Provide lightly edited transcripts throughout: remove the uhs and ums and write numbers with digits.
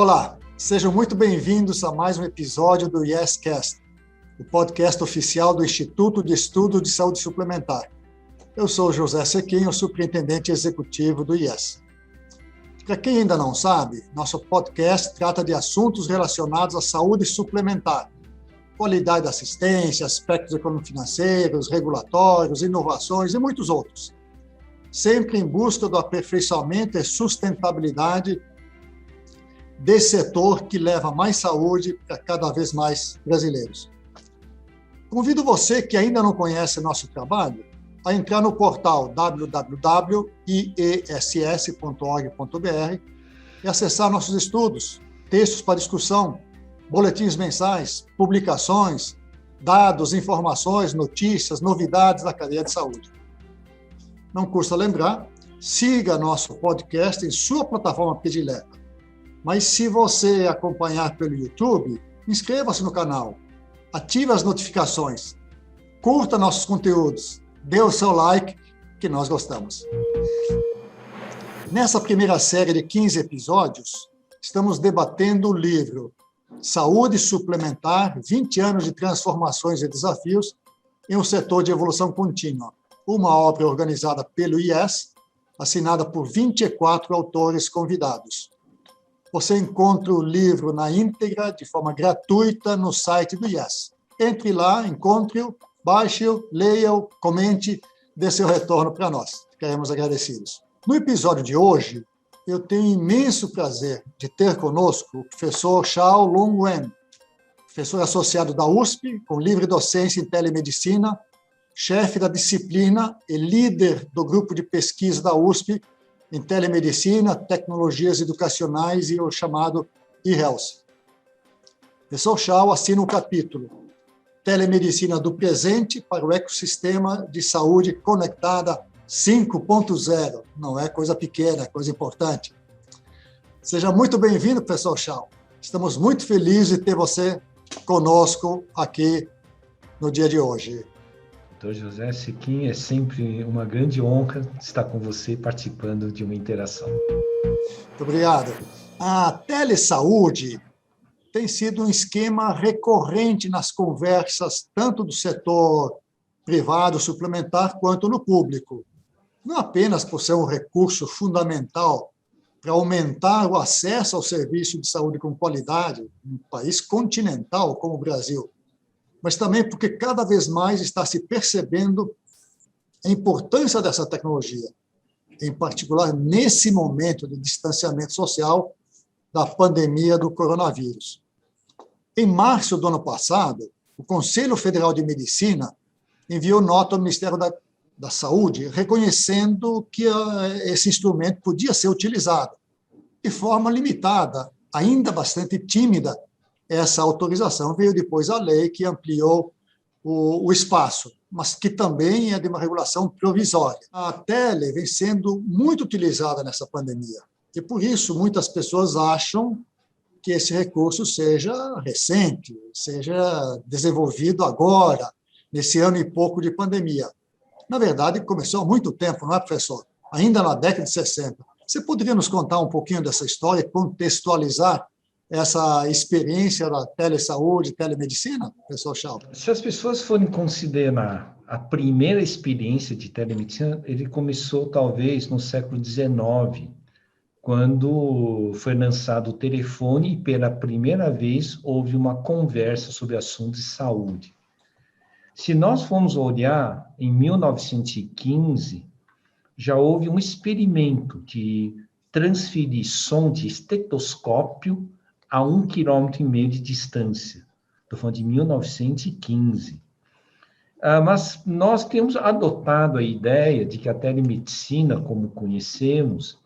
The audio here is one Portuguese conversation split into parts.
Olá, sejam muito bem-vindos a mais um episódio do YesCast, o podcast oficial do Instituto de Estudo de Saúde Suplementar. Eu sou José Sequinho, superintendente executivo do IES. Para quem ainda não sabe, nosso podcast trata de assuntos relacionados à saúde suplementar, qualidade da assistência, aspectos econômico-financeiros, regulatórios, inovações e muitos outros, sempre em busca do aperfeiçoamento e sustentabilidade desse setor que leva mais saúde para cada vez mais brasileiros. Convido você que ainda não conhece nosso trabalho a entrar no portal www.iess.org.br e acessar nossos estudos, textos para discussão, boletins mensais, publicações, dados, informações, notícias, novidades da cadeia de saúde. Não custa lembrar, siga nosso podcast em sua plataforma predileta. Mas se você acompanhar pelo YouTube, inscreva-se no canal, ative as notificações, curta nossos conteúdos, dê o seu like, que nós gostamos. Nessa primeira série de 15 episódios, estamos debatendo o livro Saúde Suplementar, 20 anos de transformações e desafios em um setor de evolução contínua, uma obra organizada pelo IES, assinada por 24 autores convidados. Você encontra o livro na íntegra, de forma gratuita, no site do IES. Entre lá, encontre-o, baixe-o, leia-o, comente, dê seu retorno para nós. Ficaremos agradecidos. No episódio de hoje, eu tenho imenso prazer de ter conosco o professor Xiao Long Wen, professor associado da USP, com livre docência em telemedicina, chefe da disciplina e líder do grupo de pesquisa da USP em telemedicina, tecnologias educacionais e o chamado e-health. O professor Xiao assina o capítulo Telemedicina do Presente para o Ecossistema de Saúde Conectada 5.0. Não é coisa pequena, é coisa importante. Seja muito bem-vindo, professor Xiao. Estamos muito felizes de ter você conosco aqui no dia de hoje. Doutor José Sequinho, é sempre uma grande honra estar com você participando de uma interação. Muito obrigado. A telesaúde tem sido um esquema recorrente nas conversas, tanto do setor privado suplementar quanto no público. Não apenas por ser um recurso fundamental para aumentar o acesso ao serviço de saúde com qualidade em um país continental como o Brasil, mas também porque cada vez mais está se percebendo a importância dessa tecnologia, em particular nesse momento de distanciamento social da pandemia do coronavírus. Em março do ano passado, o Conselho Federal de Medicina enviou nota ao Ministério da Saúde reconhecendo que esse instrumento podia ser utilizado de forma limitada, ainda bastante tímida. Essa autorização veio depois a lei que ampliou o espaço, mas que também é de uma regulação provisória. A tele vem sendo muito utilizada nessa pandemia, e por isso muitas pessoas acham que esse recurso seja recente, seja desenvolvido agora, nesse ano e pouco de pandemia. Na verdade, começou há muito tempo, não é, professor? Ainda na década de 60. Você poderia nos contar um pouquinho dessa história e contextualizar essa experiência da telesaúde, telemedicina, professor Xiao? Se as pessoas forem considerar a primeira experiência de telemedicina, ele começou talvez no século XIX, quando foi lançado o telefone e pela primeira vez houve uma conversa sobre assuntos de saúde. Se nós formos olhar, em 1915, já houve um experimento de transferir som de estetoscópio a 1,5 km de distância. Estou falando de 1915. Mas nós temos adotado a ideia de que a telemedicina, como conhecemos,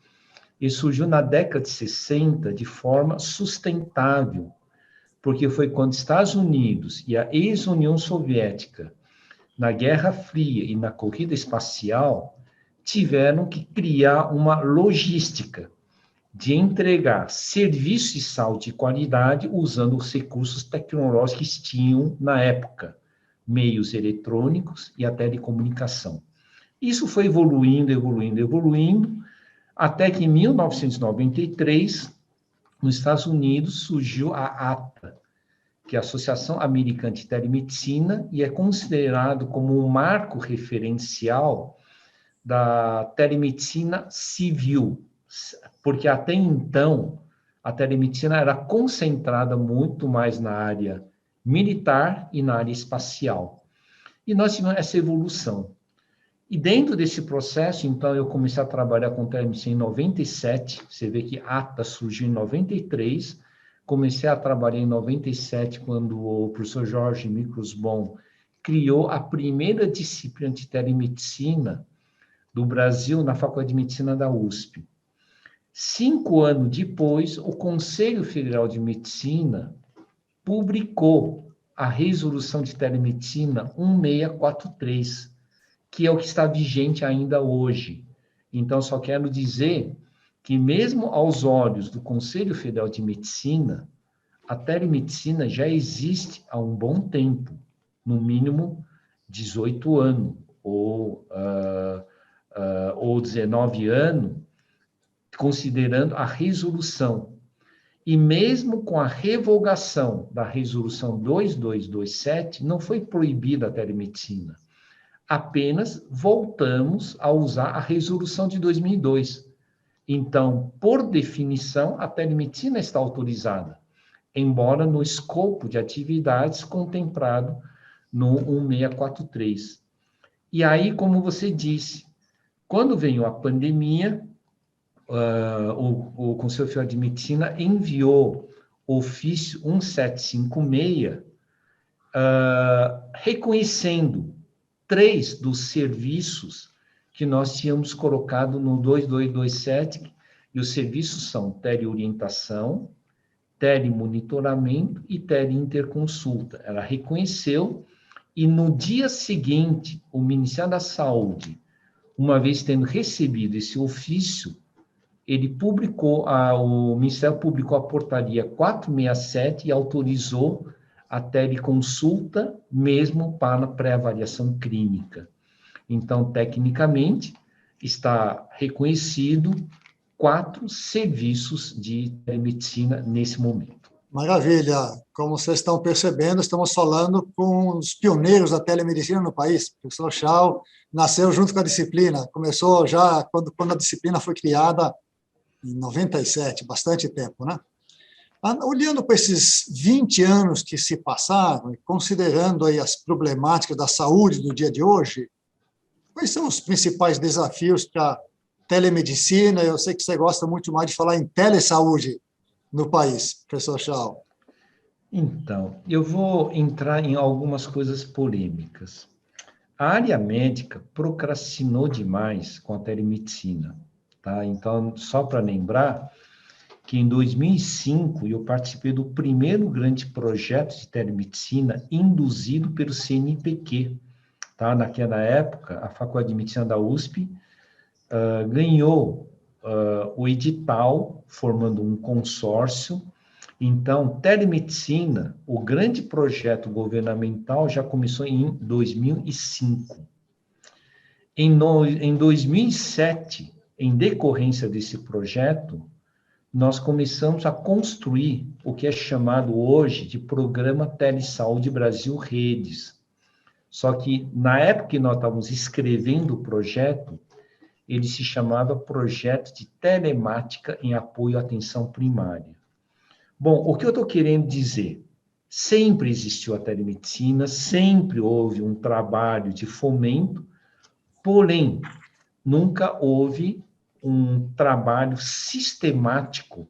surgiu na década de 60 de forma sustentável, porque foi quando Estados Unidos e a ex-União Soviética, na Guerra Fria e na corrida espacial, tiveram que criar uma logística de entregar serviços de saúde de qualidade usando os recursos tecnológicos que tinham na época, meios eletrônicos e a telecomunicação. Isso foi evoluindo, até que em 1993 nos Estados Unidos surgiu a ATA, que é a Associação Americana de Telemedicina, e é considerado como um marco referencial da telemedicina civil, porque até então a telemedicina era concentrada muito mais na área militar e na área espacial. E nós tivemos essa evolução. E dentro desse processo, então, eu comecei a trabalhar com telemedicina em 97, você vê que a ATA surgiu em 93, comecei a trabalhar em 97, quando o professor Jorge Microsbon criou a primeira disciplina de telemedicina do Brasil na Faculdade de Medicina da USP. 5 anos depois, o Conselho Federal de Medicina publicou a resolução de telemedicina 1643, que é o que está vigente ainda hoje. Então, só quero dizer que, mesmo aos olhos do Conselho Federal de Medicina, a telemedicina já existe há um bom tempo, no mínimo 18 anos, ou 19 anos, considerando a resolução. E mesmo com a revogação da resolução 2227, não foi proibida a telemedicina. Apenas voltamos a usar a resolução de 2002. Então, por definição, a telemedicina está autorizada, embora no escopo de atividades contemplado no 1643. E aí, como você disse, quando veio a pandemia, o Conselho Federal de Medicina enviou ofício 1756, reconhecendo 3 dos serviços que nós tínhamos colocado no 2227, e os serviços são teleorientação, telemonitoramento e teleinterconsulta. Ela reconheceu, e no dia seguinte, o Ministério da Saúde, uma vez tendo recebido esse ofício, o Ministério publicou a portaria 467 e autorizou a teleconsulta, mesmo para pré-avaliação clínica. Então, tecnicamente, está reconhecido 4 serviços de telemedicina nesse momento. Maravilha. Como vocês estão percebendo, estamos falando com os pioneiros da telemedicina no país. O professor Schau nasceu junto com a disciplina, começou já quando a disciplina foi criada em 97, bastante tempo, né? Olhando para esses 20 anos que se passaram, e considerando aí as problemáticas da saúde do dia de hoje, quais são os principais desafios para a telemedicina? Eu sei que você gosta muito mais de falar em telesaúde no país, professor Schau. Então, eu vou entrar em algumas coisas polêmicas. A área médica procrastinou demais com a telemedicina, tá? Então, só para lembrar que em 2005 eu participei do primeiro grande projeto de telemedicina induzido pelo CNPq, tá? Naquela época, a Faculdade de Medicina da USP ganhou o edital, formando um consórcio. Então, telemedicina, o grande projeto governamental já começou em 2005. Em 2007, em decorrência desse projeto, nós começamos a construir o que é chamado hoje de Programa Telesaúde Brasil Redes. Só que, na época que nós estávamos escrevendo o projeto, ele se chamava Projeto de Telemática em Apoio à Atenção Primária. Bom, o que eu estou querendo dizer? Sempre existiu a telemedicina, sempre houve um trabalho de fomento, porém, nunca houve um trabalho sistemático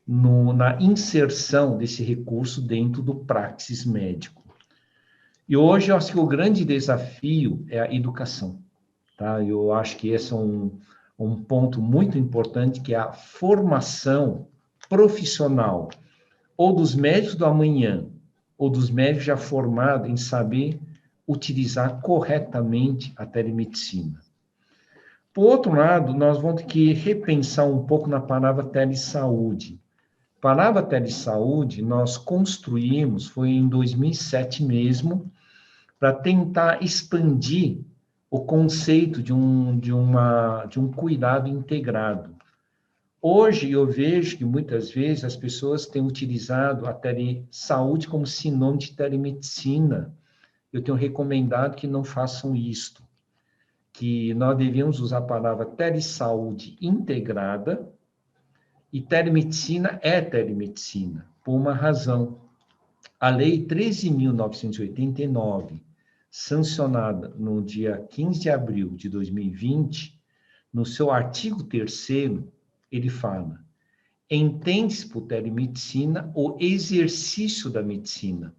na inserção desse recurso dentro do praxis médico. E hoje eu acho que o grande desafio é a educação, tá? Eu acho que esse é um ponto muito importante, que é a formação profissional, ou dos médicos do amanhã, ou dos médicos já formados em saber utilizar corretamente a telemedicina. Por outro lado, nós vamos ter que repensar um pouco na palavra telesaúde. A palavra telesaúde nós construímos, foi em 2007 mesmo, para tentar expandir o conceito de um cuidado integrado. Hoje eu vejo que muitas vezes as pessoas têm utilizado a telesaúde como sinônimo de telemedicina. Eu tenho recomendado que não façam isto, que nós devíamos usar a palavra telesaúde integrada, e telemedicina é telemedicina, por uma razão. A Lei 13.989, sancionada no dia 15 de abril de 2020, no seu artigo 3º, ele fala: entende-se por telemedicina o exercício da medicina.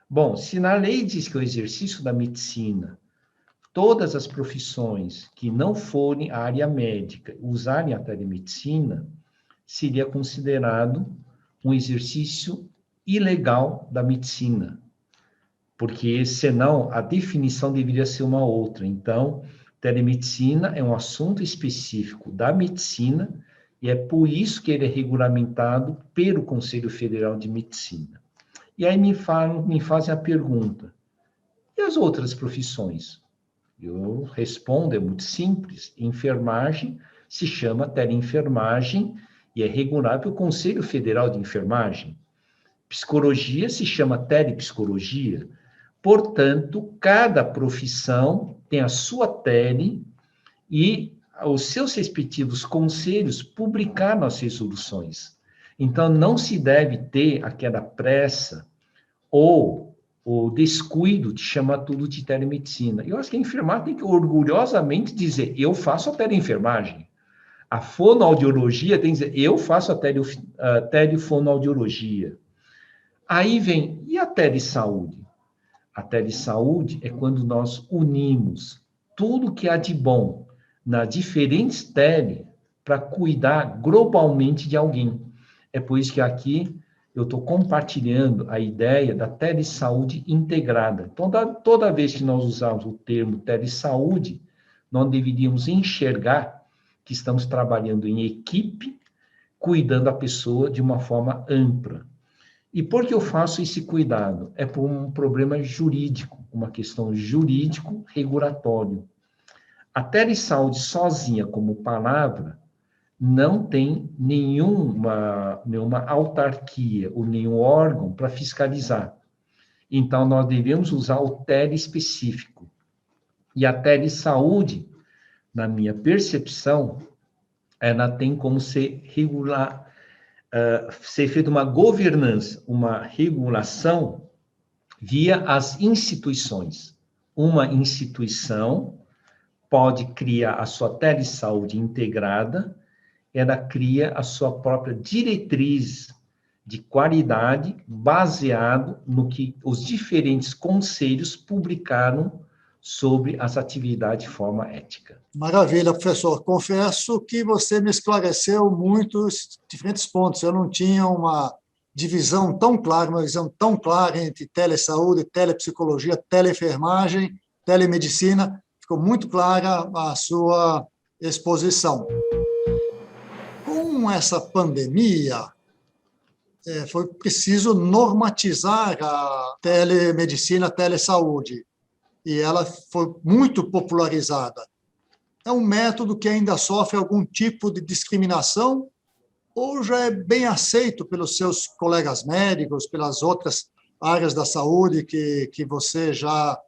Bom, se na lei diz que o exercício da medicina, todas as profissões que não forem a área médica usarem a telemedicina, seria considerado um exercício ilegal da medicina, porque senão a definição deveria ser uma outra. Então, telemedicina é um assunto específico da medicina e é por isso que ele é regulamentado pelo Conselho Federal de Medicina. E aí me fazem a pergunta: e as outras profissões? Eu respondo, é muito simples. Enfermagem se chama teleenfermagem e é regulado pelo Conselho Federal de Enfermagem. Psicologia se chama telepsicologia. Portanto, cada profissão tem a sua tele e os seus respectivos conselhos publicaram as resoluções. Então, não se deve ter aquela pressa ou o descuido de chamar tudo de telemedicina. Eu acho que a enfermagem tem que orgulhosamente dizer: eu faço a teleenfermagem. A fonoaudiologia tem que dizer: eu faço a telefonoaudiologia. Aí vem, e a telesaúde? A telesaúde é quando nós unimos tudo que há de bom nas diferentes tele para cuidar globalmente de alguém. É por isso que aqui eu estou compartilhando a ideia da telesaúde integrada. Então, toda vez que nós usamos o termo telesaúde, nós deveríamos enxergar que estamos trabalhando em equipe, cuidando da pessoa de uma forma ampla. E por que eu faço esse cuidado? É por um problema jurídico, uma questão jurídico-regulatório. A telesaúde sozinha, como palavra, não tem nenhuma autarquia ou nenhum órgão para fiscalizar. Então, nós devemos usar o telespecífico. E a telesaúde, na minha percepção, ela tem como ser feita uma governança, uma regulação via as instituições. Uma instituição pode criar a sua telesaúde integrada, ela cria a sua própria diretriz de qualidade baseado no que os diferentes conselhos publicaram sobre as atividades de forma ética. Maravilha, professor. Confesso que você me esclareceu muitos diferentes pontos. Eu não tinha uma divisão tão clara, uma visão tão clara entre telesaúde, telepsicologia, teleenfermagem, telemedicina. Ficou muito clara a sua exposição. Com essa pandemia, foi preciso normatizar a telemedicina, a telesaúde, e ela foi muito popularizada. É um método que ainda sofre algum tipo de discriminação ou já é bem aceito pelos seus colegas médicos, pelas outras áreas da saúde que você já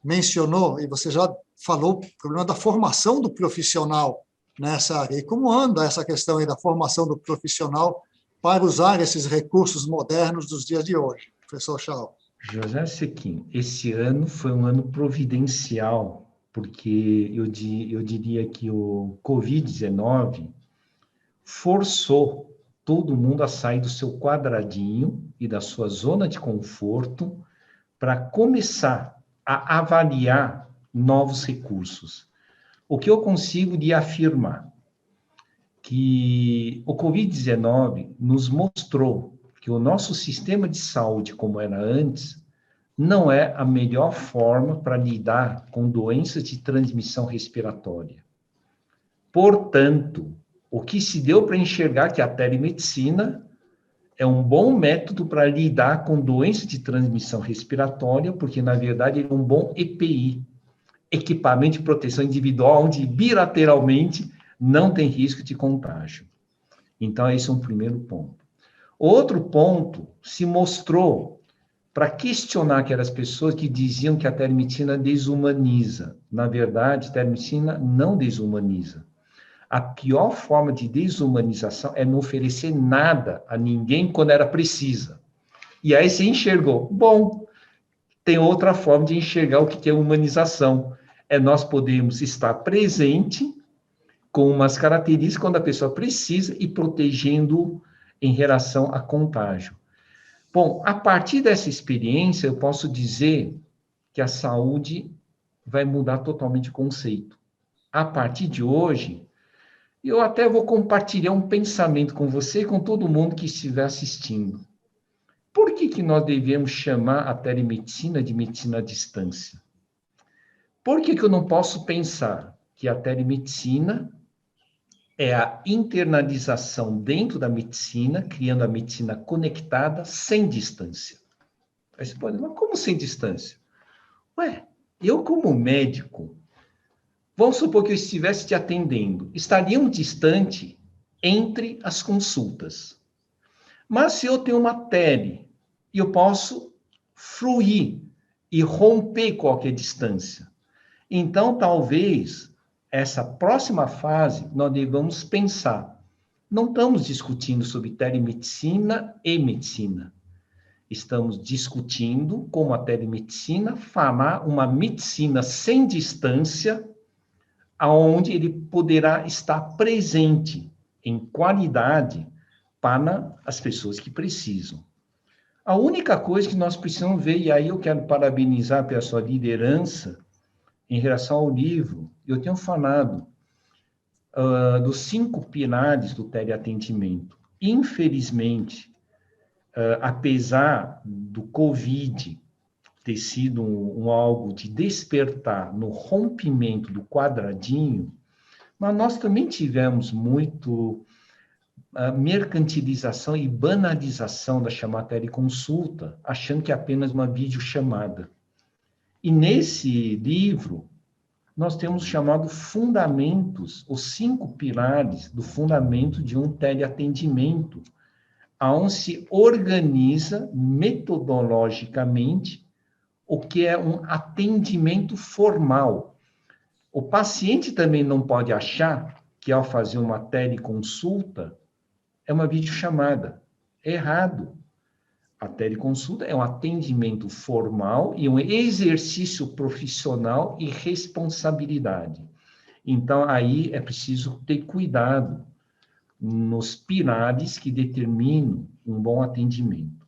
mencionou, e você já falou o problema da formação do profissional nessa área. E como anda essa questão aí da formação do profissional para usar esses recursos modernos dos dias de hoje, professor Chau? José Sequim, esse ano foi um ano providencial, porque eu diria que o Covid-19 forçou todo mundo a sair do seu quadradinho e da sua zona de conforto para começar a avaliar novos recursos. O que eu consigo de afirmar? Que o Covid-19 nos mostrou que o nosso sistema de saúde, como era antes, não é a melhor forma para lidar com doenças de transmissão respiratória. Portanto, o que se deu para enxergar que a telemedicina é um bom método para lidar com doenças de transmissão respiratória, porque, na verdade, ele é um bom EPI, equipamento de proteção individual, onde bilateralmente não tem risco de contágio. Então, esse é um primeiro ponto. Outro ponto, se mostrou para questionar aquelas pessoas que diziam que a telemedicina desumaniza. Na verdade, a telemedicina não desumaniza. A pior forma de desumanização é não oferecer nada a ninguém quando era precisa. E aí você enxergou. Bom, tem outra forma de enxergar o que é humanização. É nós podemos estar presente com umas características quando a pessoa precisa e protegendo em relação a contágio. Bom, a partir dessa experiência, eu posso dizer que a saúde vai mudar totalmente o conceito. A partir de hoje, eu até vou compartilhar um pensamento com você e com todo mundo que estiver assistindo. Por que nós devemos chamar a telemedicina de medicina à distância? Por que eu não posso pensar que a telemedicina é a internalização dentro da medicina, criando a medicina conectada sem distância? Aí você pode dizer, mas como sem distância? Ué, eu como médico, vamos supor que eu estivesse te atendendo, estaria um distante entre as consultas. Mas se eu tenho uma tele, eu posso fluir e romper qualquer distância. Então, talvez, essa próxima fase, nós devamos pensar. Não estamos discutindo sobre telemedicina e medicina. Estamos discutindo como a telemedicina fará uma medicina sem distância, aonde ele poderá estar presente em qualidade para as pessoas que precisam. A única coisa que nós precisamos ver, e aí eu quero parabenizar pela sua liderança em relação ao livro, eu tenho falado dos 5 pilares do teleatendimento. Infelizmente, apesar do Covid ter sido algo de despertar no rompimento do quadradinho, mas nós também tivemos muito mercantilização e banalização da chamada teleconsulta, achando que é apenas uma videochamada. E nesse livro, nós temos chamado fundamentos, os 5 pilares do fundamento de um teleatendimento, aonde se organiza metodologicamente o que é um atendimento formal. O paciente também não pode achar que ao fazer uma teleconsulta é uma videochamada. É errado. A teleconsulta é um atendimento formal e um exercício profissional e responsabilidade. Então, aí é preciso ter cuidado nos pilares que determinam um bom atendimento.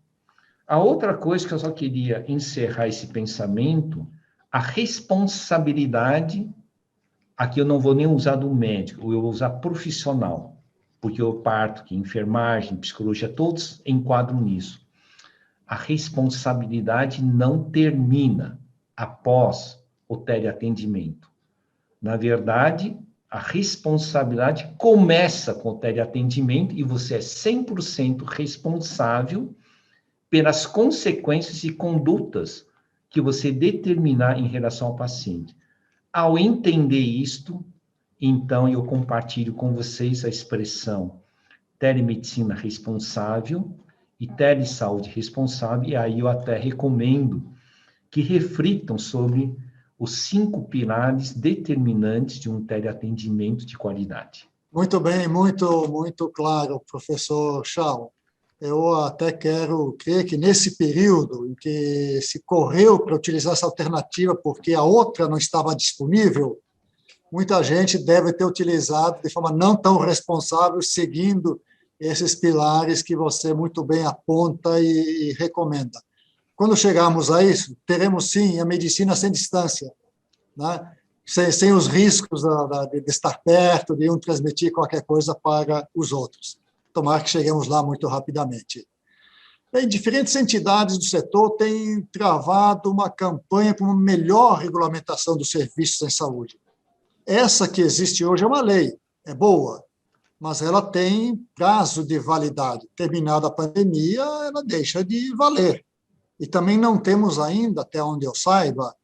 A outra coisa que eu só queria encerrar esse pensamento, a responsabilidade, aqui eu não vou nem usar do médico, eu vou usar profissional, porque eu parto que enfermagem, psicologia, todos enquadram nisso. A responsabilidade não termina após o teleatendimento. Na verdade, a responsabilidade começa com o teleatendimento e você é 100% responsável pelas consequências e condutas que você determinar em relação ao paciente. Ao entender isto, então eu compartilho com vocês a expressão telemedicina responsável e telesaúde responsável, e aí eu até recomendo que reflitam sobre os 5 pilares determinantes de um teleatendimento de qualidade. Muito bem, muito claro, professor Chao. Eu até quero crer que nesse período em que se correu para utilizar essa alternativa porque a outra não estava disponível, muita gente deve ter utilizado de forma não tão responsável, seguindo esses pilares que você muito bem aponta e recomenda. Quando chegarmos a isso, teremos sim a medicina sem distância, né? Sem os riscos de estar perto, de um transmitir qualquer coisa para os outros. Tomara que cheguemos lá muito rapidamente. Bem, diferentes entidades do setor têm travado uma campanha por uma melhor regulamentação dos serviços em saúde. Essa que existe hoje é uma lei, é boa, mas ela tem prazo de validade. Terminada a pandemia, ela deixa de valer. E também não temos ainda, até onde eu saiba,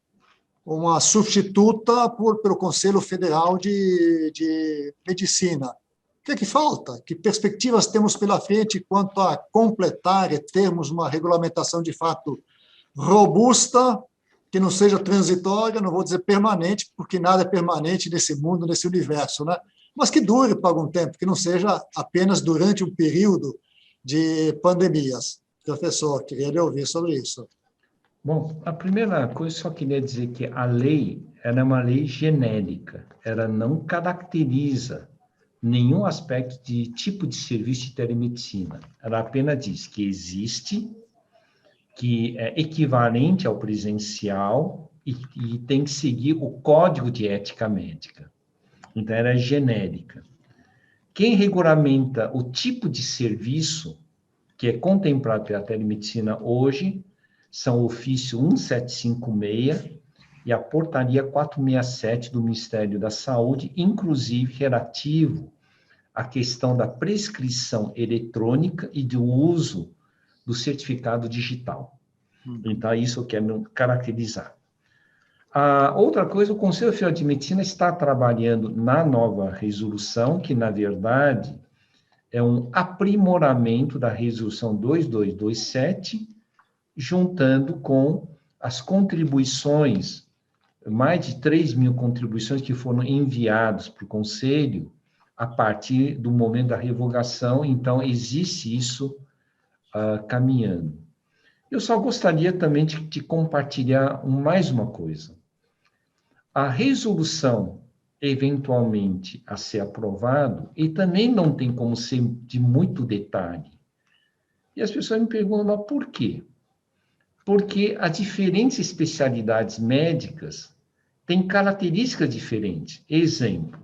uma substituta pelo Conselho Federal de Medicina. que é que falta? Que perspectivas temos pela frente quanto a completar e termos uma regulamentação de fato robusta, que não seja transitória, não vou dizer permanente, porque nada é permanente nesse mundo, nesse universo, né? Mas que dure por algum tempo, que não seja apenas durante um período de pandemias. Professor, queria lhe ouvir sobre isso. Bom, a primeira coisa, só queria dizer que a lei ela é uma lei genérica, ela não caracteriza nenhum aspecto de tipo de serviço de telemedicina. Ela apenas diz que existe, que é equivalente ao presencial e tem que seguir o Código de Ética Médica. Então, ela é genérica. Quem regulamenta o tipo de serviço que é contemplado pela telemedicina hoje são o ofício 1756 e a portaria 467 do Ministério da Saúde, inclusive relativo à questão da prescrição eletrônica e do uso do certificado digital. Então, isso eu quero caracterizar. A outra coisa, o Conselho Federal de Medicina está trabalhando na nova resolução, que, na verdade, é um aprimoramento da resolução 2227, juntando com as contribuições, mais de 3.000 contribuições que foram enviadas para o Conselho a partir do momento da revogação. Então, existe isso caminhando. Eu só gostaria também de compartilhar mais uma coisa. A resolução, eventualmente, a ser aprovado, e também não tem como ser de muito detalhe. E as pessoas me perguntam, mas por quê? Porque as diferentes especialidades médicas têm características diferentes. Exemplo,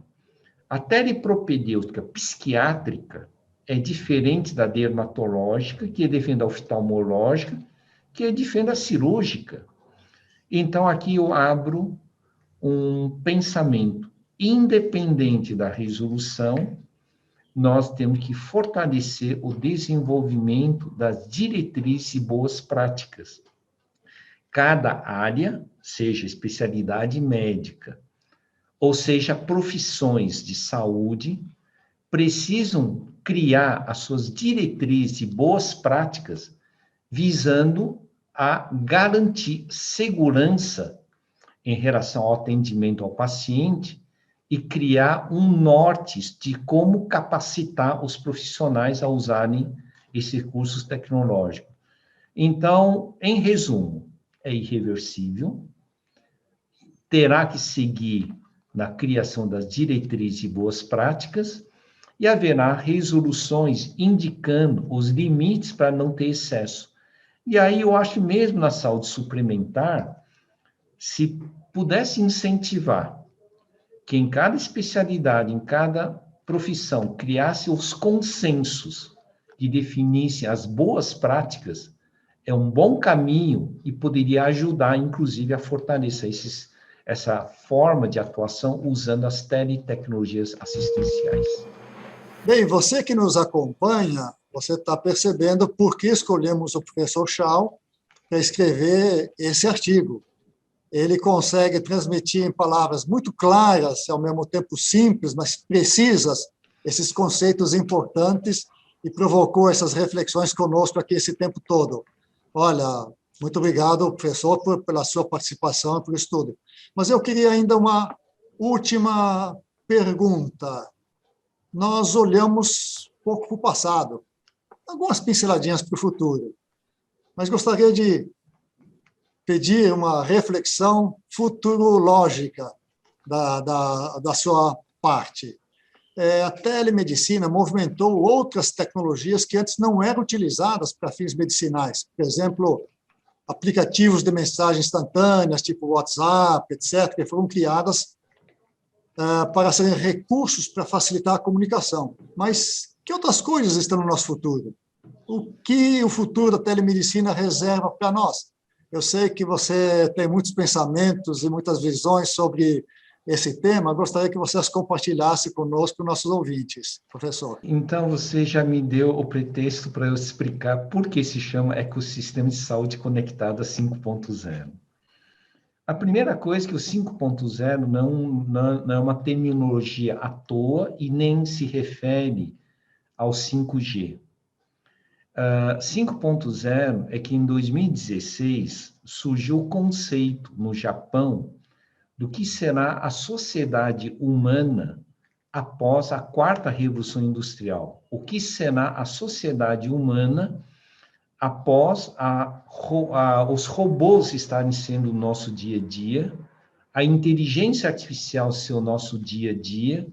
a telepropedêutica psiquiátrica é diferente da dermatológica, que é diferente da oftalmológica, que é diferente da cirúrgica. Então, aqui eu abro um pensamento independente da resolução, nós temos que fortalecer o desenvolvimento das diretrizes e boas práticas. Cada área, seja especialidade médica, ou seja, profissões de saúde, precisam criar as suas diretrizes e boas práticas visando a garantir segurança em relação ao atendimento ao paciente e criar um norte de como capacitar os profissionais a usarem esses recursos tecnológicos. Então, em resumo, é irreversível, terá que seguir na criação das diretrizes e boas práticas e haverá resoluções indicando os limites para não ter excesso. E aí eu acho mesmo na saúde suplementar, se pudesse incentivar que em cada especialidade, em cada profissão, criasse os consensos que definissem as boas práticas, é um bom caminho e poderia ajudar, inclusive, a fortalecer essa forma de atuação usando as teletecnologias assistenciais. Bem, você que nos acompanha, você está percebendo por que escolhemos o professor Shaw para escrever esse artigo. Ele consegue transmitir em palavras muito claras, ao mesmo tempo simples, mas precisas, esses conceitos importantes e provocou essas reflexões conosco aqui esse tempo todo. Olha, muito obrigado, professor, pela sua participação e por isso tudo. Mas eu queria ainda uma última pergunta. Nós olhamos um pouco para o passado, algumas pinceladinhas para o futuro, mas gostaria de pedir uma reflexão futurológica da sua parte. A telemedicina movimentou outras tecnologias que antes não eram utilizadas para fins medicinais. Por exemplo, aplicativos de mensagens instantâneas, tipo WhatsApp, etc., que foram criadas para serem recursos para facilitar a comunicação. Mas que outras coisas estão no nosso futuro? O que o futuro da telemedicina reserva para nós? Eu sei que você tem muitos pensamentos e muitas visões sobre esse tema. Gostaria que você as compartilhasse conosco, nossos ouvintes, professor. Então, você já me deu o pretexto para eu explicar por que se chama Ecossistema de Saúde Conectada 5.0. A primeira coisa é que o 5.0 não é uma terminologia à toa e nem se refere ao 5G. 5.0 é que em 2016 surgiu o conceito no Japão do que será a sociedade humana após a quarta revolução industrial. O que será a sociedade humana após os robôs estarem sendo o nosso dia a dia, a inteligência artificial ser o nosso dia a dia,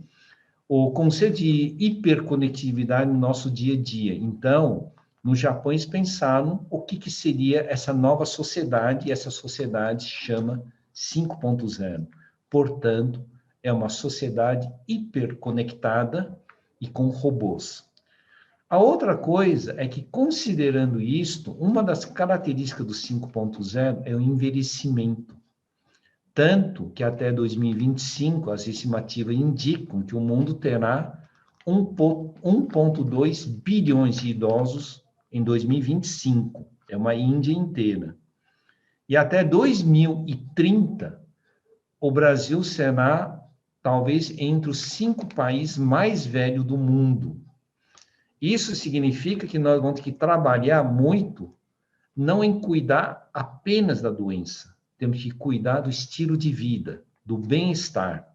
o conceito de hiperconectividade no nosso dia a dia. Então, no Japão, eles pensaram o que seria essa nova sociedade, e essa sociedade se chama 5.0. Portanto, é uma sociedade hiperconectada e com robôs. A outra coisa é que, considerando isto, uma das características do 5.0 é o envelhecimento. Tanto que até 2025, as estimativas indicam que o mundo terá 1,2 bilhões de idosos em 2025. É uma Índia inteira. E até 2030, o Brasil será, talvez, entre os 5 países mais velhos do mundo. Isso significa que nós vamos ter que trabalhar muito, não em cuidar apenas da doença, temos que cuidar do estilo de vida, do bem-estar.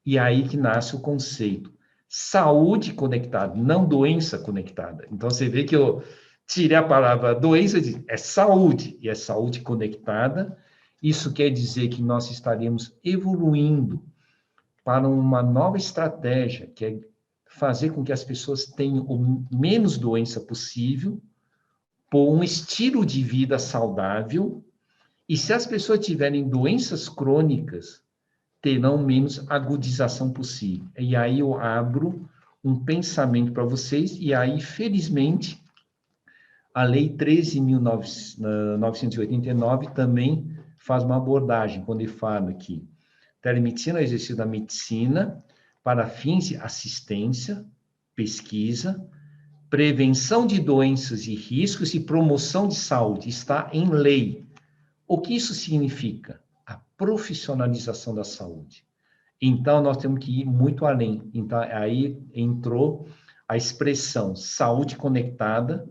E aí que nasce o conceito. Saúde conectada, não doença conectada. Então, você vê que eu tirei a palavra doença, é saúde, e é saúde conectada. Isso quer dizer que nós estaremos evoluindo para uma nova estratégia, que é fazer com que as pessoas tenham o menos doença possível, por um estilo de vida saudável, e se as pessoas tiverem doenças crônicas, terão menos agudização possível. E aí eu abro um pensamento para vocês, e aí, felizmente, a Lei 13.989 também faz uma abordagem, quando ele fala que telemedicina é o exercício da medicina para fins de assistência, pesquisa, prevenção de doenças e riscos e promoção de saúde. Está em lei. O que isso significa? A profissionalização da saúde. Então, nós temos que ir muito além. Então, aí entrou a expressão saúde conectada,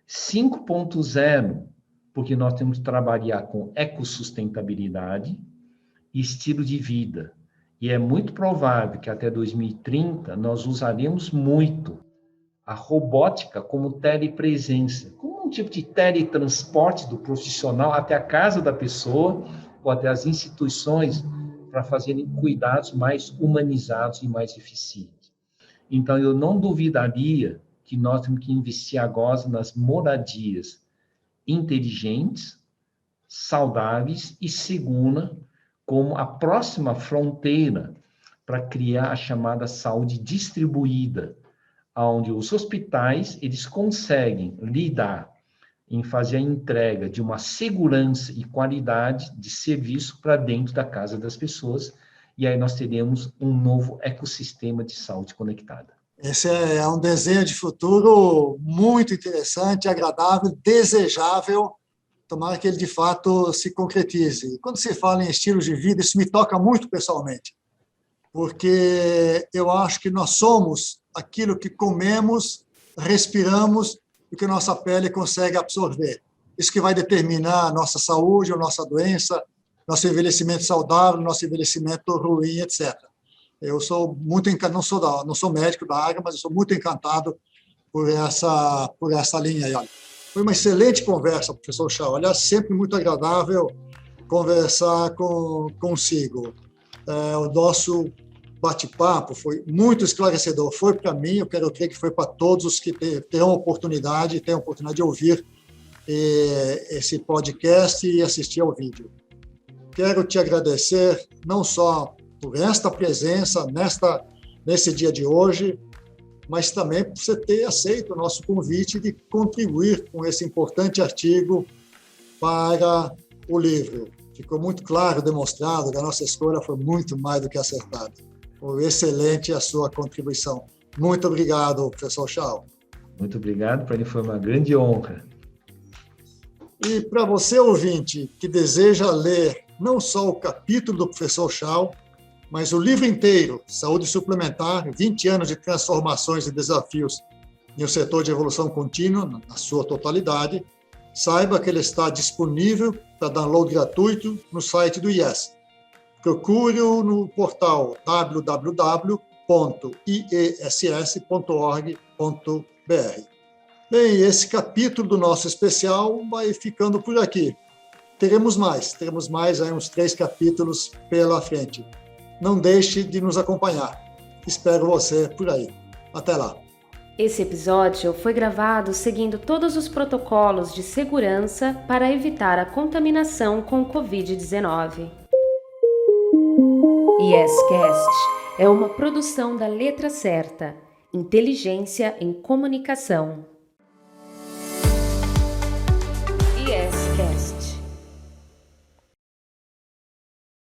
5.0, porque nós temos que trabalhar com ecossustentabilidade e estilo de vida. E é muito provável que até 2030 nós usaremos muito a robótica como telepresença, como um tipo de teletransporte do profissional até a casa da pessoa ou até as instituições para fazerem cuidados mais humanizados e mais eficientes. Então, eu não duvidaria que nós temos que investir agora nas moradias inteligentes, saudáveis e seguras, como a próxima fronteira para criar a chamada saúde distribuída, onde os hospitais eles conseguem lidar em fazer a entrega de uma segurança e qualidade de serviço para dentro da casa das pessoas, e aí nós teremos um novo ecossistema de saúde conectada. Esse é um desenho de futuro muito interessante, agradável, desejável. Tomara que ele, de fato, se concretize. Quando se fala em estilos de vida, isso me toca muito pessoalmente, porque eu acho que nós somos aquilo que comemos, respiramos e que nossa pele consegue absorver. Isso que vai determinar a nossa saúde, a nossa doença, nosso envelhecimento saudável, nosso envelhecimento ruim, etc. Eu sou muito encantado, não sou médico da área, mas eu sou muito encantado por essa linha aí. Olha. Foi uma excelente conversa, professor Chao. Olha, sempre muito agradável conversar consigo. O nosso bate-papo foi muito esclarecedor. Foi para mim, eu quero crer que foi para todos os que tenham oportunidade de ouvir esse podcast e assistir ao vídeo. Quero te agradecer não só por esta presença nesse dia de hoje, mas também por você ter aceito o nosso convite de contribuir com esse importante artigo para o livro. Ficou muito claro, demonstrado, que a nossa escolha foi muito mais do que acertada. Foi excelente a sua contribuição. Muito obrigado, professor Chao. Muito obrigado, para mim foi uma grande honra. E para você, ouvinte, que deseja ler não só o capítulo do professor Shaw, mas o livro inteiro, Saúde Suplementar, 20 anos de transformações e desafios no setor de evolução contínua, na sua totalidade, saiba que ele está disponível para download gratuito no site do IES. Procure-o no portal www.iess.org.br. Bem, esse capítulo do nosso especial vai ficando por aqui. Teremos mais aí uns 3 capítulos pela frente. Não deixe de nos acompanhar. Espero você por aí. Até lá. Esse episódio foi gravado seguindo todos os protocolos de segurança para evitar a contaminação com o Covid-19. IEScast é uma produção da Letra Certa, Inteligência em Comunicação.